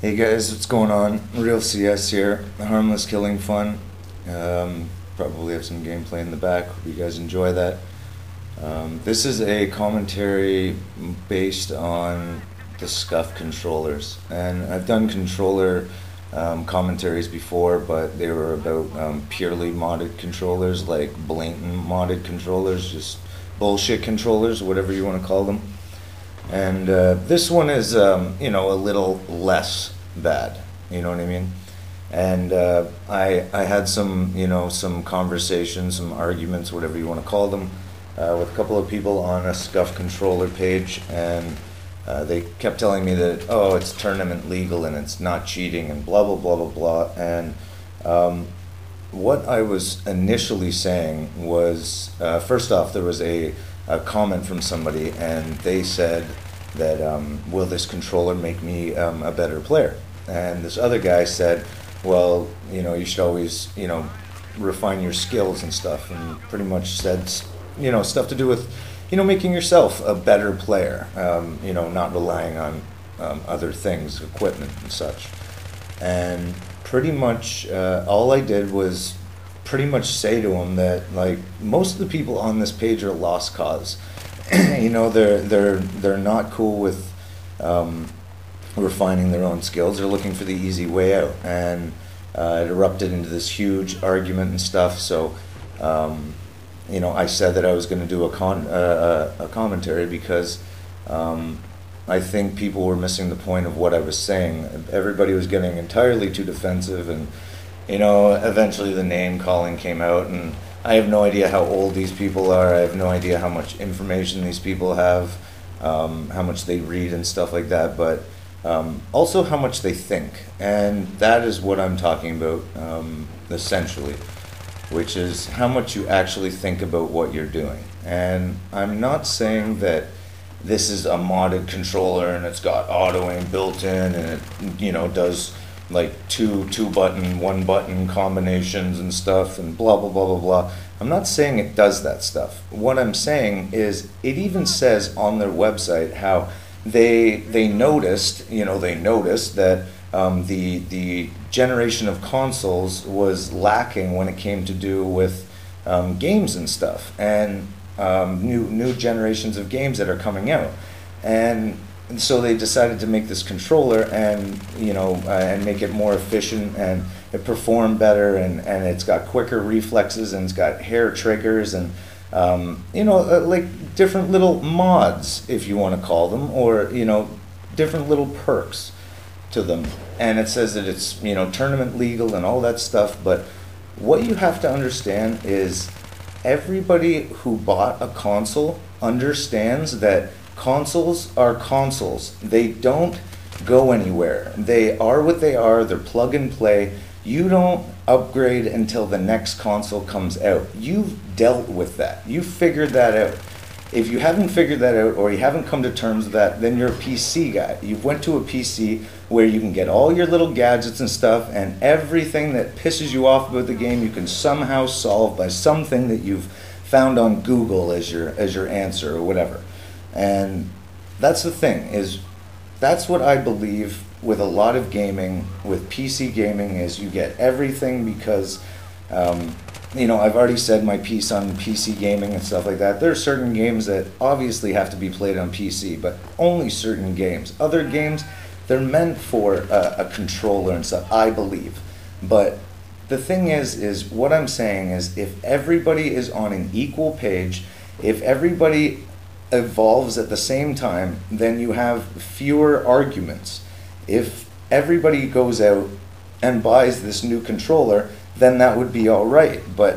Hey guys, what's going on? Real CS here, harmless killing fun. Probably have some gameplay in the back. Hope you guys enjoy that. This is a commentary based on the SCUF controllers, and I've done controller commentaries before, but they were about purely modded controllers, like blatant modded controllers, just bullshit controllers, whatever you want to call them. And this one is, you know, a little less bad, you know what I mean? And I had some, you know, some conversations, some arguments, whatever you want to call them, with a couple of people on a SCUF controller page, and they kept telling me that, oh, it's tournament legal and it's not cheating and blah, blah, blah, blah, blah. And what I was initially saying was, first off, there was a comment from somebody, and they said that, will this controller make me a better player? And this other guy said, well, you know, you should always, you know, refine your skills and stuff, and pretty much said, you know, stuff to do with, you know, making yourself a better player, you know, not relying on other things, equipment and such. And pretty much all I did was pretty much say to him that, like, most of the people on this page are lost cause. You know, they're not cool with refining their own skills. They're looking for the easy way out, and it erupted into this huge argument and stuff. So, you know, I said that I was going to do a commentary because I think people were missing the point of what I was saying. Everybody was getting entirely too defensive, and, you know, eventually the name calling came out, and I have no idea how old these people are. I have no idea how much information these people have, how much they read and stuff like that, but also how much they think. And that is what I'm talking about, essentially, which is how much you actually think about what you're doing. And I'm not saying that this is a modded controller and it's got auto aim built in and it, you know, does like two button, one button combinations and stuff and blah, blah, blah, blah, blah. I'm not saying it does that stuff. What I'm saying is it even says on their website how they noticed, you know, they noticed that the generation of consoles was lacking when it came to do with games and stuff, and new generations of games that are coming out. And so they decided to make this controller and, you know, and make it more efficient, and it performed better, and it's got quicker reflexes, and it's got hair triggers, and you know, like different little mods, if you want to call them, or, you know, different little perks to them. And it says that it's, you know, tournament legal and all that stuff. But what you have to understand is everybody who bought a console understands that consoles are consoles. They don't go anywhere. They are what they are. They're plug and play. You don't upgrade until the next console comes out. You've dealt with that. You figured that out. If you haven't figured that out, or you haven't come to terms with that, then you're a PC guy. You've went to a PC where you can get all your little gadgets and stuff, and everything that pisses you off about the game you can somehow solve by something that you've found on Google as your answer or whatever. And that's the thing, is that's what I believe with a lot of gaming, with PC gaming, is you get everything because, you know, I've already said my piece on PC gaming and stuff like that. There are certain games that obviously have to be played on PC, but only certain games. Other games, they're meant for a controller and stuff, I believe. But the thing is what I'm saying is, if everybody is on an equal page, if everybody evolves at the same time, then you have fewer arguments. If everybody goes out and buys this new controller, then that would be all right. But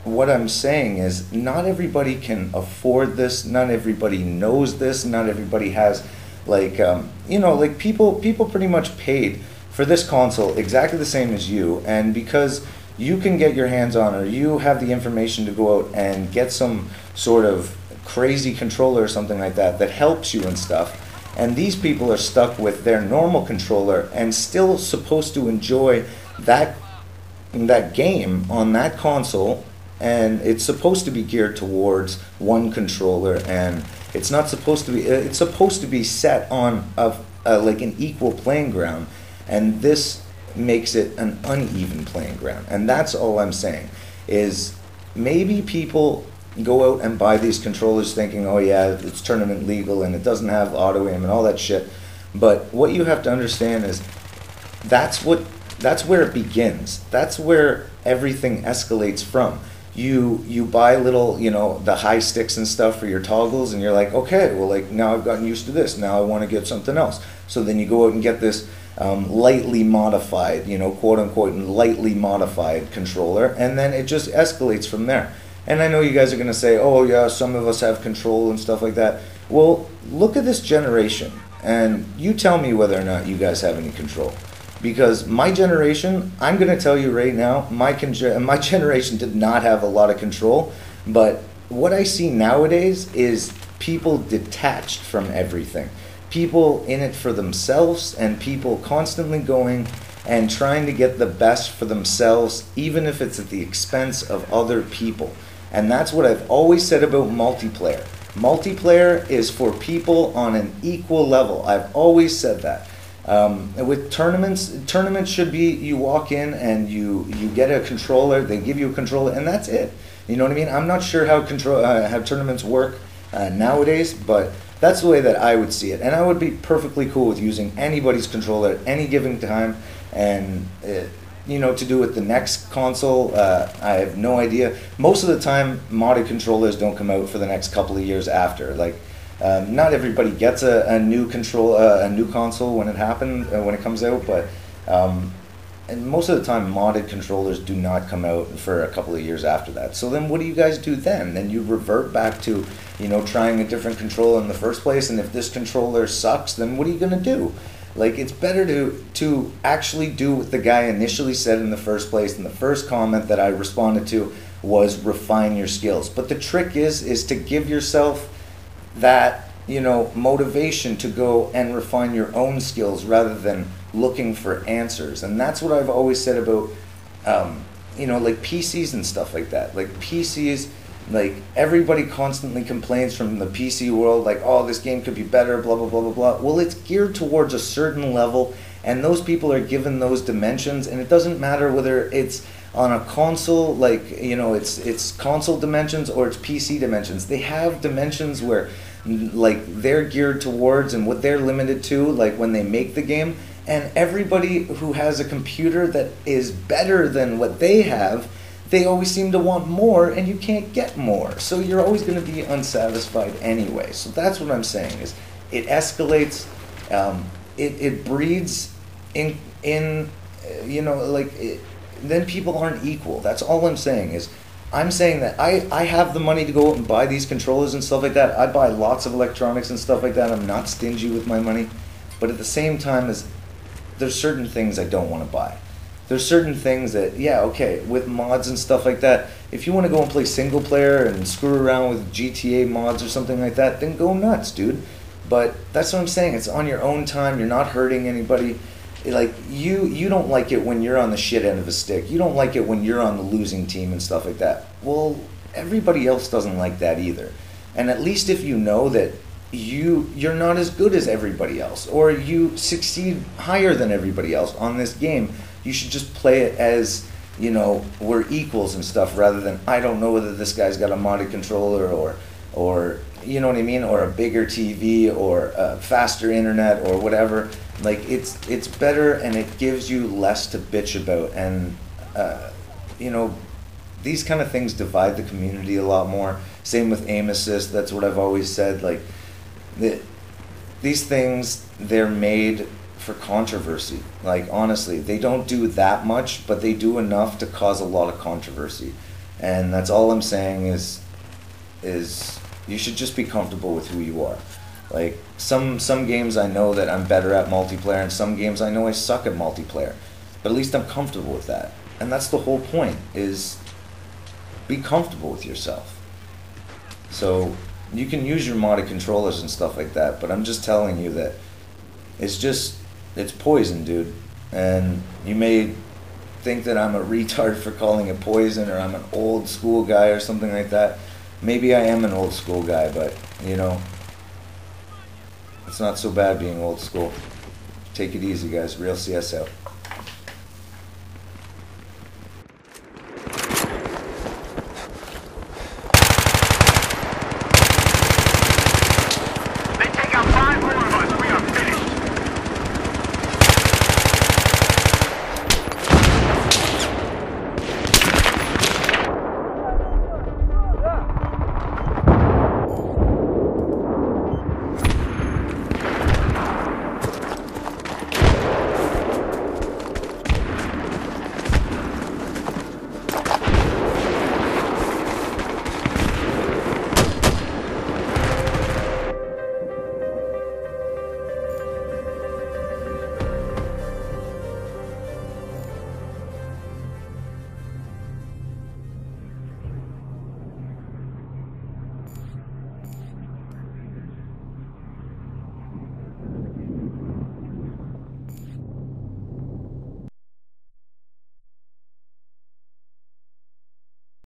what I'm saying is, not everybody can afford this, not everybody knows this, not everybody has, like, you know, like people pretty much paid for this console exactly the same as you, and because you can get your hands on, or you have the information to go out and get some sort of crazy controller or something like that that helps you and stuff, and these people are stuck with their normal controller and still supposed to enjoy that game on that console, and it's supposed to be geared towards one controller, and it's not supposed to be, it's supposed to be set on like an equal playing ground. And this makes it an uneven playing ground. And that's all I'm saying, is maybe people go out and buy these controllers thinking, oh yeah, it's tournament legal and it doesn't have auto aim and all that shit. But what you have to understand is that's where it begins. That's where everything escalates from. You buy little, you know, the high sticks and stuff for your toggles, and you're like, okay, well, like, now I've gotten used to this, now I want to get something else. So then you go out and get this lightly modified, you know, quote unquote, lightly modified controller, and then it just escalates from there. And I know you guys are going to say, oh yeah, some of us have control and stuff like that. Well, look at this generation, and you tell me whether or not you guys have any control. Because my generation, I'm going to tell you right now, my generation did not have a lot of control. But what I see nowadays is people detached from everything. People in it for themselves, and people constantly going and trying to get the best for themselves, even if it's at the expense of other people. And that's what I've always said about multiplayer. Multiplayer is for people on an equal level. I've always said that. With tournaments should be, you walk in and you get a controller, they give you a controller, and that's it. You know what I mean? I'm not sure how tournaments work nowadays, but that's the way that I would see it. And I would be perfectly cool with using anybody's controller at any given time. And you know, to do with the next console, I have no idea. Most of the time, modded controllers don't come out for the next couple of years after. Like, not everybody gets a new console when it comes out, but and most of the time modded controllers do not come out for a couple of years after that. So then what do you guys do then? Then you revert back to, you know, trying a different controller in the first place, and if this controller sucks, then what are you going to do? Like, it's better to actually do what the guy initially said in the first place, and the first comment that I responded to was refine your skills. But the trick is to give yourself that, you know, motivation to go and refine your own skills rather than looking for answers. And that's what I've always said about, you know, like PCs and stuff like that. Like PCs, like everybody constantly complains from the PC world, like, oh, this game could be better, blah, blah, blah, blah, blah. Well, it's geared towards a certain level, and those people are given those dimensions, and it doesn't matter whether it's on a console, like, you know, it's console dimensions or it's PC dimensions. They have dimensions where, like, they're geared towards and what they're limited to, like when they make the game. And everybody who has a computer that is better than what they have, they always seem to want more, and you can't get more. So you're always going to be unsatisfied anyway. So that's what I'm saying, is it escalates, it breeds in you know, like, then people aren't equal. That's all I'm saying. Is I'm saying that I have the money to go out and buy these controllers and stuff like that. I buy lots of electronics and stuff like that. I'm not stingy with my money. But at the same time, there's certain things I don't want to buy. There's certain things that, yeah, okay, with mods and stuff like that, if you want to go and play single player and screw around with GTA mods or something like that, then go nuts, dude. But that's what I'm saying. It's on your own time. You're not hurting anybody. Like, you don't like it when you're on the shit end of a stick. You don't like it when you're on the losing team and stuff like that. Well, everybody else doesn't like that either. And at least if you know that you're not as good as everybody else, or you succeed higher than everybody else on this game, you should just play it as, you know, we're equals and stuff, rather than, I don't know whether this guy's got a modded controller or you know what I mean, or a bigger TV or a faster internet or whatever. Like, it's better, and it gives you less to bitch about. And you know, these kind of things divide the community a lot more. Same with aim assist. That's what I've always said. Like, these things, they're made for controversy. Like, honestly, they don't do that much, but they do enough to cause a lot of controversy. And that's all I'm saying is you should just be comfortable with who you are. Like, some games I know that I'm better at multiplayer, and some games I know I suck at multiplayer. But at least I'm comfortable with that. And that's the whole point, is be comfortable with yourself. So you can use your modded controllers and stuff like that, but I'm just telling you that it's poison, dude. And you may think that I'm a retard for calling it poison, or I'm an old school guy or something like that. Maybe I am an old school guy, but, you know, it's not so bad being old school. Take it easy, guys. Real CS out.